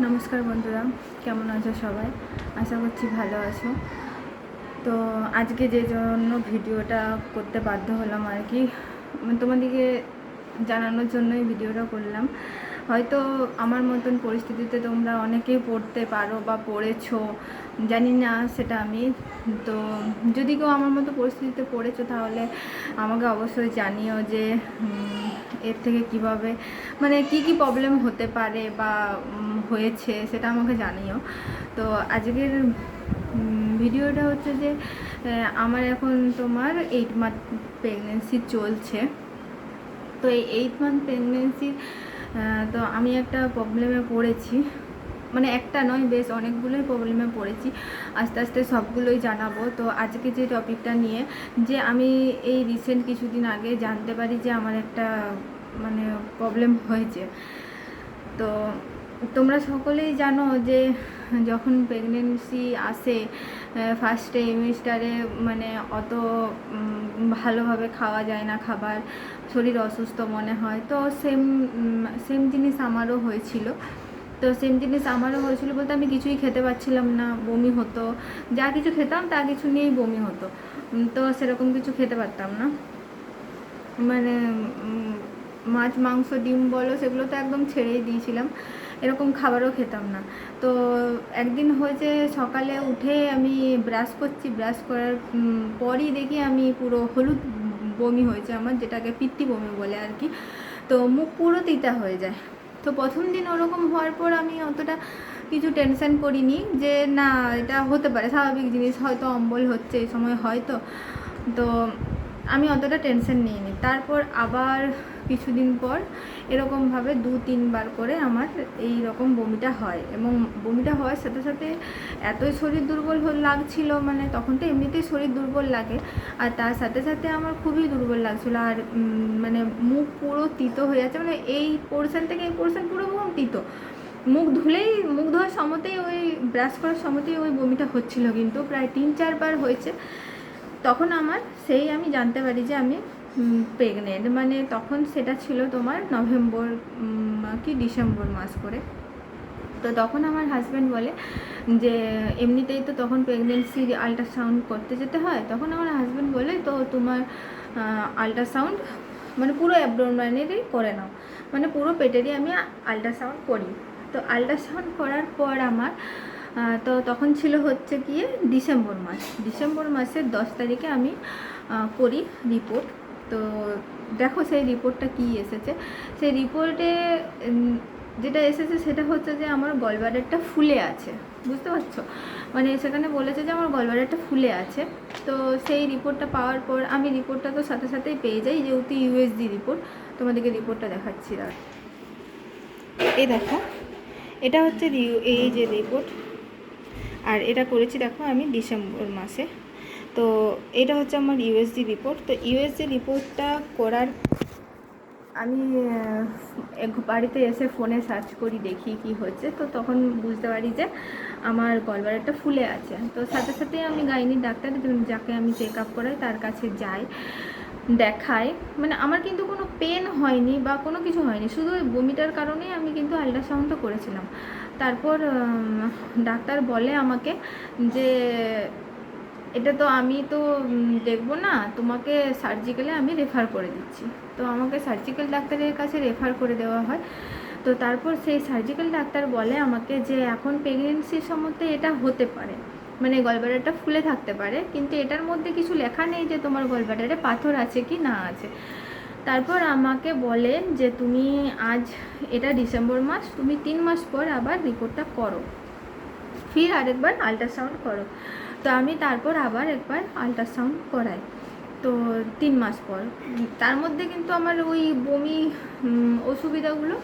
নমস্কার বন্ধুরা, কেমন আছো সবাই? আশা করছি ভালো আছো। তো আজকে যে জন্য ভিডিওটা করতে বাধ্য হলাম আর কি, তোমাদেরকে জানানোর জন্যই ভিডিওটা করলাম। হয়তো আমার মতন পরিস্থিতিতে তোমরা অনেকেই পড়তে পারো বা পড়েছো, জানি না সেটা আমি। তো যদি কেউ আমার মতো পরিস্থিতিতে পড়েছো তাহলে আমাকে অবশ্যই জানিও যে এর থেকে কিভাবে মানে কি প্রবলেম হতে পারে বা হয়েছে সেটা আমাকে জানিও। তো আজকের ভিডিওটা হচ্ছে যে আমার এখন তোমার 8 মান্থ প্রেগনেন্সি চলছে। তো এই 8 মান্থ প্রেগনেন্সি তো আমি একটা প্রবলেমে পড়েছি, মানে একটা নয় বেশ অনেকগুলোই প্রবলেমে পড়েছি। আস্তে আস্তে সবগুলোই জানাবো। তো আজকে যে টপিকটা নিয়ে, যে আমি এই রিসেন্ট কিছুদিন আগে জানতে পারি যে আমার একটা মানে প্রবলেম হয়েছে। তো তোমরা সকলেই জানো যে যখন প্রেগনেন্সি আসে ফার্স্ট ট্রাইমেস্টারে মানে অত ভালোভাবে খাওয়া যায় না খাবার, শরীর অসুস্থ মনে হয়। তো সেম জিনিস আমারও হয়েছিল। তো সেম জিনিস আমারও হয়েছিল বলতে আমি কিছুই খেতে পারছিলাম না, বমি হতো। যা কিছু খেতাম তা কিছু নিয়েই বমি হতো। তো সেরকম কিছু খেতে পারতাম না, মানে মাছ মাংস ডিম বলো সেগুলো তো একদম ছেড়েই দিয়েছিলাম, এরকম খাবারও খেতাম না। তো একদিন হয়েছে সকালে উঠে আমি ব্রাশ করছি, ব্রাশ করার পরই দেখি আমি পুরো হলুদ বমি হয়েছে আমার, যেটাকে পিত্তি বমি বলে আর কি। তো মুখ পুরো তিতা হয়ে যায়। তো প্রথম দিন ওরকম হওয়ার পর আমি অতটা কিছু টেনশন করিনি যে না এটা হতে পারে, স্বাভাবিক জিনিস, হয়তো অম্বল হচ্ছে এই সময় হয়তো। তো আমি অতটা টেনশন নিইনি। তারপর আবার কিছুদিন পর এরকমভাবে 2-3 বার করে আমার এই রকম বমিটা হয়, এবং বমিটা হওয়ার সাথে সাথে এতই শরীর দুর্বল লাগছিল, মানে তখন তো এমনিতেই শরীর দুর্বল লাগে, আর তার সাথে সাথে আমার খুবই দুর্বল লাগছিলো। আর মানে মুখ পুরো তিতো হয়ে যাচ্ছে, মানে এই পোর্শন থেকে এই পোর্শন পুরো মুখ তিতো। মুখ ধোয়ার সময়তেই ওই ব্রাশ করার সময়তেই ওই বমিটা হচ্ছিল, কিন্তু প্রায় 3-4 বার হয়েছে। তখন আমার আমি জানতে পারি যে আমি প্রেগনেন্ট, মানে তখন সেটা ছিল তোমার নভেম্বর কি ডিসেম্বর মাস করে। তো তখন আমার হাজব্যান্ড বলে যে এমনিতেই তো তখন প্রেগনেন্সি আল্ট্রাসাউন্ড করতে যেতে হয়, তখন আমার হাজব্যান্ড বলে তো তোমার আল্ট্রাসাউন্ড মানে পুরো অ্যাবডোমেনেরই করে নাও, মানে পুরো পেটেরই আমি আল্ট্রাসাউন্ড করি। তো আল্ট্রাসাউন্ড করার পর আমার তো তখন ছিল হচ্ছে গিয়ে ডিসেম্বর মাসের 10 তারিখে আমি করি রিপোর্ট। তো দেখো সেই রিপোর্টটা কী এসেছে। সেই রিপোর্টে যেটা এসেছে সেটা হচ্ছে যে আমার গলব্লাডারটা ফুলে আছে, বুঝতে পারছো? মানে সেখানে বলেছে যে আমার গলব্লাডারটা ফুলে আছে। তো সেই রিপোর্টটা পাওয়ার পর আমি রিপোর্টটা তো সাথে সাথেই পেয়ে যাই, যেহেতু ইউএসজি রিপোর্ট। তোমাদেরকে রিপোর্টটা দেখাচ্ছি, এই দেখো, এটা হচ্ছে এই যে রিপোর্ট, আর এটা করেছি দেখো আমি ডিসেম্বর মাসে। তো এটা হচ্ছে আমার ইউএসজি রিপোর্ট। তো ইউএসজি রিপোর্টটা করার আমি বাড়িতে এসে ফোনে সার্চ করি, দেখি কি হচ্ছে। তো তখন বুঝতে পারি যে আমার গলব্লাডারটা ফুলে আছে। তো সাথে সাথে আমি গাইনির ডাক্তার যাকে আমি চেক আপ করাই তার কাছে যাই, দেখাই। মানে আমার কিন্তু কোনো পেন হয়নি বা কোনো কিছু হয়নি, শুধু ওই বমিটার কারণেই আমি কিন্তু আল্ট্রাসাউন্ডটা করেছিলাম। তারপর ডাক্তার বলে আমাকে যে এটা তো আমি তো দেখবো না, তোমাকে সার্জিক্যালে আমি রেফার করে দিচ্ছি। তো আমাকে সার্জিক্যাল ডাক্তারের কাছে রেফার করে দেওয়া হয়। তো তারপর সেই সার্জিক্যাল ডাক্তার বলে আমাকে যে এখন প্রেগনেন্সির সম্বন্ধে এটা হতে পারে, মানে গলব্লাডারটা ফুলে থাকতে পারে, কিন্তু এটার মধ্যে কিছু লেখা নেই যে তোমার গলব্লাডারে পাথর আছে কি না আছে। তারপর আমাকে বলে যে তুমি আজ এটা ডিসেম্বর মাস, তুমি 3 মাস পর আবার রিপোর্টটা করো, ফির আরেকবার আল্ট্রাসাউন্ড করো। তো আমি তারপর আবার একবার আল্ট্রাসাউন্ড করাই, তো 3 মাস পর। তার মধ্যে কিন্তু আমার ওই বমি অসুবিধাগুলো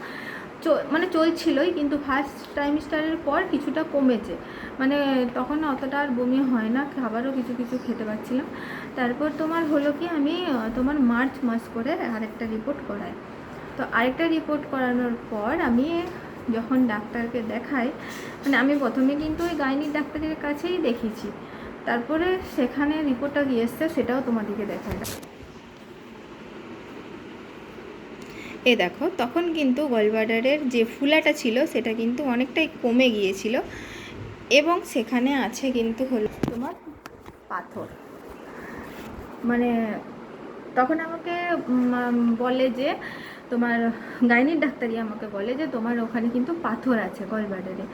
মানে চলছিলই, কিন্তু ফার্স্ট ট্রাইমেস্টারের পর কিছুটা কমেছে, মানে তখন অতটা আর বমি হয় না, খাবারও কিছু কিছু খেতে পারছিলাম। তারপর তোমার হলো কি আমি তোমার মার্চ মাস করে আরেকটা রিপোর্ট করাই। তো আরেকটা রিপোর্ট করানোর পর আমি যখন ডাক্তারকে দেখাই, মানে আমি প্রথমে কিন্তু ওই গাইনির ডাক্তারের কাছেই দেখিয়েছি, তারপরে সেখানে রিপোর্টটা কী এসছে সেটাও তোমাদেরকে দেখাই। এ দেখো তখন কিন্তু গলব্লাডারের যে ফুলাটা ছিল সেটা কিন্তু অনেকটাই কমে গিয়েছিল, এবং সেখানে আছে কিন্তু হলো তোমার পাথর। মানে তখন আমাকে বলে যে তোমার গাইনির ডাক্তারই আমাকে বলে যে তোমার ওখানে কিন্তু পাথর আছে গলব্লাডারে।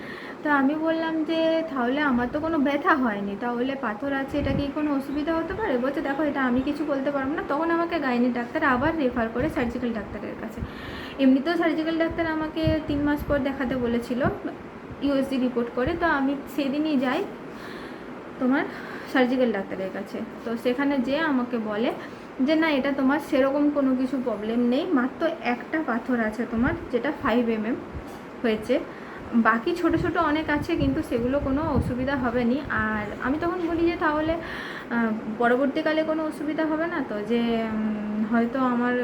তো আমি বললাম যে তাহলে আমার তো কোনো ব্যথা হয়নি, তাহলে পাথর আছে এটা কি কোনো অসুবিধা হতে পারে? বলছে দেখো এটা আমি কিছু বলতে পারবো না। তখন আমাকে গাইনির ডাক্তার আবার রেফার করে সার্জিক্যাল ডাক্তারের কাছে। এমনিতেও সার্জিক্যাল ডাক্তার আমাকে 3 মাস পর দেখাতে বলেছিল ইউএসজি রিপোর্ট করে। তো আমি সেদিনই যাই তোমার সার্জিক্যাল ডাক্তারের কাছে। তো সেখানে যেয়ে আমাকে বলে যে না এটা তোমার সেরকম কোনো কিছু প্রবলেম নেই, মাত্র একটা পাথর আছে তোমার, যেটা 5 mm হয়েছে, বাকি ছোট ছোট অনেক আছে কিন্তু সেগুলো কোনো অসুবিধা হবে না। আর আমি তখন বলি যে তাহলে পরবর্তীকালে কোনো অসুবিধা হবে না তো, যে হয়তো আমার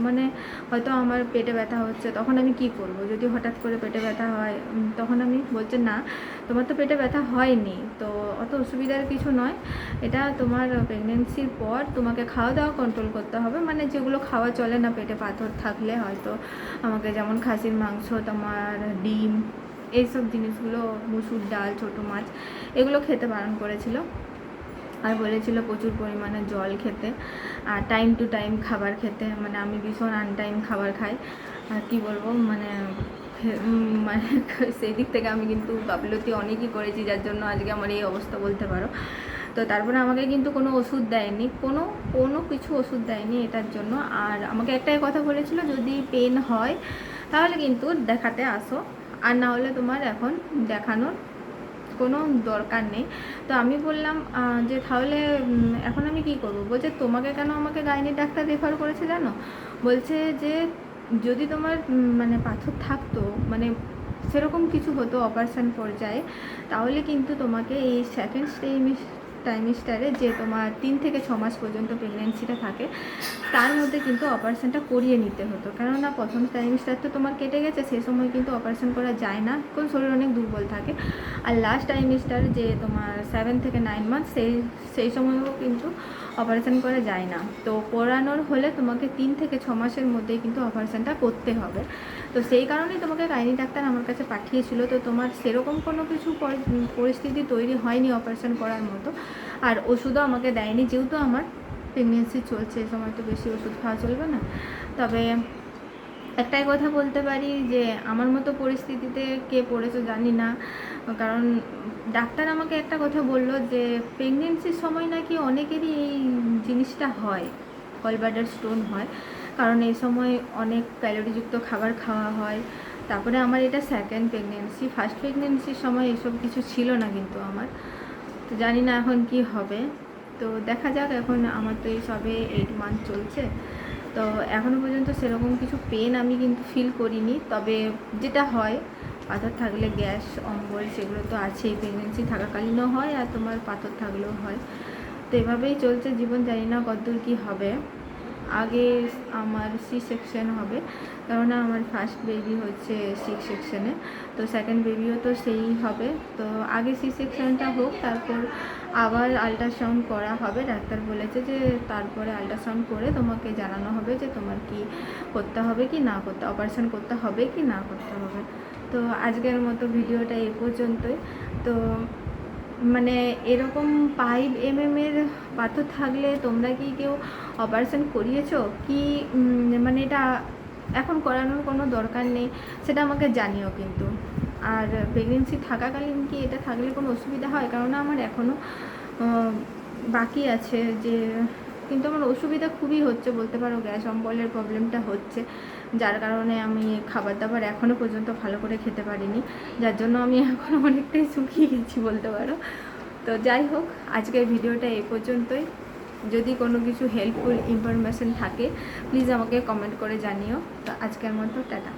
মানে হয়তো আমার পেটে ব্যথা হচ্ছে, তখন আমি কি করব যদি হঠাৎ করে পেটে ব্যথা হয়? তখন আমি বলছে না তোমার তো পেটে ব্যথা হয়নি, তো অত অসুবিধার কিছু নয়, এটা তোমার প্রেগনেন্সির পর তোমাকে খাওয়া দাওয়া কন্ট্রোল করতে হবে, মানে যেগুলো খাওয়া চলে না পেটে পাথর থাকলে, হয়তো আমাকে যেমন খাসির মাংস, তোমার ডিম, এইসব জিনিসগুলো, মুসুর ডাল, ছোটো মাছ, এগুলো খেতে বারণ করেছিল। আর বলেছিল প্রচুর পরিমাণে জল খেতে, আর টাইম টু টাইম খাবার খেতে। মানে আমি ভীষণ আনটাইম খাবার খাই, আর কী বলবো মানে মানে সেই দিক থেকে আমি কিন্তু গাফিলতি অনেকই করেছি, যার জন্য আজকে আমার এই অবস্থা বলতে পারো। তো তারপরে আমাকে কিন্তু কোনো ওষুধ দেয়নি, কোনো কিছু ওষুধ দেয়নি এটার জন্য। আর আমাকে একটাই কথা বলেছিল যদি পেন হয় তাহলে কিন্তু দেখাতে আসো, আর না হলে তোমার এখন দেখানোর কোনো দরকার নেই। তো আমি বললাম যে তাহলে এখন আমি কি করব? বলছে তোমাকে কেন আমাকে গাইনির ডাক্তার রেফার করেছে জানো? বলছে যে যদি তোমার মানে পাথর থাকতো, মানে সেরকম কিছু হতো অপারেশন পর্যায়ে, তাহলে কিন্তু তোমাকে এই সেকেন্ড টাইমিস্টারে যে তোমার 3 থেকে 6 মাস পর্যন্ত প্রেগনেন্সিটা থাকে তার মধ্যে কিন্তু অপারেশনটা করিয়ে নিতে হতো। কেননা প্রথম টাইমিস্টার তো তোমার কেটে গেছে, সেই সময় কিন্তু অপারেশন করা যায় না, কোন শরীর অনেক দুর্বল থাকে। আর লাস্ট টাইমিস্টার যে তোমার 7 থেকে 9 মাস, সেই সময়ও কিন্তু অপারেশন করা যায় না। তো করানোর হলে তোমাকে 3 থেকে 6 মাসের মধ্যেই কিন্তু অপারেশনটা করতে হবে। তো সেই কারণেই তোমাকে গাইনি ডাক্তার আমার কাছে পাঠিয়েছিল। তো তোমার সেরকম কোনো কিছু পরিস্থিতি তৈরি হয়নি অপারেশন করার মতো, আর ওষুধও আমাকে দেয়নি, যেহেতু আমার প্রেগনেন্সি চলছে, এই সময় তো বেশি ওষুধ খাওয়া চলবে না। তবে একটাই কথা বলতে পারি যে আমার মতো পরিস্থিতিতে কে পড়েছে জানি না, কারণ ডাক্তার আমাকে একটা কথা বললো যে প্রেগনেন্সির সময় নাকি অনেকেরই এই জিনিসটা হয়, গলব্লাডার স্টোন হয়, কারণ এই সময় অনেক ক্যালোরিযুক্ত খাবার খাওয়া হয়। তারপরে আমার এটা সেকেন্ড প্রেগনেন্সি, ফার্স্ট প্রেগনেন্সির সময় এসব কিছু ছিল না কিন্তু আমার। তো জানি না এখন কি হবে, তো দেখা যাক। এখন আমার তো এই সবে 8 মান্থ চলছে, তো এখনও পর্যন্ত সেরকম কিছু পেন আমি কিন্তু ফিল করিনি। তবে যেটা হয় পাথর থাকলে গ্যাস অম্বল সেগুলো তো আছেই, প্রেগনেন্সি থাকাকালীনও হয় আর তোমার পাথর থাকলেও হয়। তো এভাবেই চলছে জীবন, জানি না কতদূর কী হবে। আগে আমার সি সেকশন হবে, কেননা আমার ফার্স্ট বেবি হচ্ছে সি সেকশনে, তো সেকেন্ড বেবিও তো সেই হবে। তো আগে সি সেকশনটা হোক, তারপর আবার আল্ট্রাসাউন্ড করা হবে। ডাক্তার বলেছে যে তারপরে আল্ট্রাসাউন্ড করে তোমাকে জানানো হবে যে তোমার কি করতে হবে কি না করতে, অপারেশন করতে হবে কি না করতে হবে। তো আজকের মতো ভিডিওটা এই পর্যন্তই। তো মানে এরকম 5 mm এর পাথর থাকলে তোমরা কি কেউ অপারেশন করিয়েছো কি? মানে এটা এখন করানোর কোনো দরকার নেই, সেটা আমাকে জানিও কিন্তু। আর প্রেগনেন্সি থাকাকালীন কি এটা থাকলে কোনো অসুবিধা হয়? কারণ আমার এখনও বাকি আছে, যে কিন্তু আমার অসুবিধা খুবই হচ্ছে বলতে পারো, গ্যাস অম্বলের প্রবলেমটা হচ্ছে, যার কারণে আমি খাবার দাবার এখনও পর্যন্ত ভালো করে খেতে পারিনি, যার জন্য আমি এখন অনেকটাই শুকিয়ে গেছি বলতে পারো। তো যাই হোক, আজকের ভিডিওটা এই পর্যন্তই। যদি কোনো কিছু হেল্পফুল ইনফরমেশন থাকে প্লিজ আমাকে কমেন্ট করে জানিও। তো আজকের মতো টাটা।